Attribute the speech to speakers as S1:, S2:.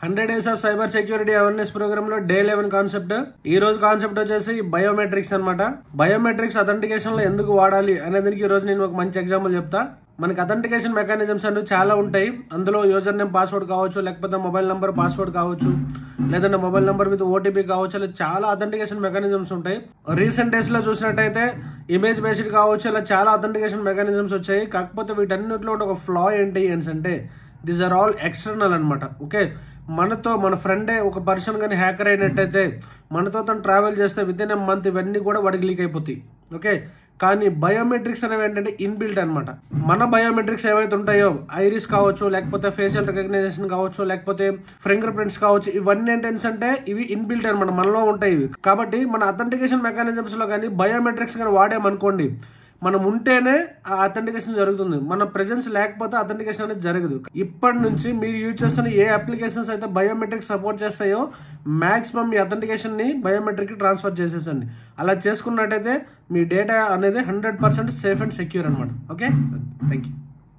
S1: 100 days of cyber security awareness program లో day 11 concept. ఈ రోజు కాన్సెప్ట్ వచ్చేసి బయోమెట్రిక్స్ అన్నమాట. బయోమెట్రిక్స్ అథెంటికేషన్ లో ఎందుకు వాడాలి అనే దానికి ఈ రోజు నేను ఒక మంచి ఎగ్జాంపుల్ చెప్తా. మనకి అథెంటికేషన్ మెకానిజమ్స్ అనేవి చాలా ఉంటాయి. అందులో యూజర్ నేమ్ పాస్వర్డ్ కావచ్చు, లేకపోతే మొబైల్ నెంబర్ పాస్వర్డ్ కావచ్చు, లేదంటే మొబైల్ నెంబర్ విత్ ఓటీపీ కావచ్చు, అలా చాలా అథెంటికేషన్ మెకానిజమ్స్ ఉంటాయి. రీసెంట్ డేస్ లో చూసినట్టయితే ఇమేజ్ బేస్డ్ కావచ్చు, ఇలా చాలా అథెంటికేషన్ మెకానిజమ్స్ వచ్చాయి. కాకపోతే వీటన్నిటిలో ఒక ఫ్లా ఏంటి అంటే దీస్ ఆర్ ఆల్ ఎక్స్టర్నల్ అనమాట. ఓకే, మనతో మన ఫ్రెండే ఒక పర్సన్ కానీ హ్యాకర్ అయినట్టయితే మనతో తను ట్రావెల్ చేస్తే విత్ ఇన్ ఎ మంత్ ఇవన్నీ కూడా వాడికి లీక్ అయిపోతాయి. ఓకే, కానీ బయోమెట్రిక్స్ అనేవి ఏంటంటే ఇన్బిల్ట్ అనమాట. మన బయోమెట్రిక్స్ ఏవైతే ఉంటాయో ఐరిస్ కావచ్చు, లేకపోతే ఫేషియల్ రికగ్నైజేషన్ కావచ్చు, లేకపోతే ఫింగర్ ప్రింట్స్ కావచ్చు, ఇవన్నీ ఏంటంటే ఇవి ఇన్బిల్ట్ అనమాట, మనలో ఉంటాయి ఇవి. కాబట్టి మన అథెంటికేషన్ మెకానిజమ్స్ లో కానీ బయోమెట్రిక్స్ కానీ వాడామనుకోండి, మనం ఉంటేనే ఆ అథెంటికేషన్ జరుగుతుంది. మన ప్రెజెన్స్ లేకపోతే అథెంటికేషన్ అనేది జరగదు. ఇప్పటి నుంచి మీరు యూజ్ చేస్తున్న ఏ అప్లికేషన్స్ అయితే బయోమెట్రిక్ సపోర్ట్ చేస్తాయో మాక్సిమం మీ అథెంటికేషన్ ని బయోమెట్రిక్ ట్రాన్స్ఫర్ చేసేసండి. అలా చేసుకున్నట్టయితే మీ డేటా అనేది 100% సేఫ్ అండ్ సెక్యూర్ అనమాట. Okay, thank you.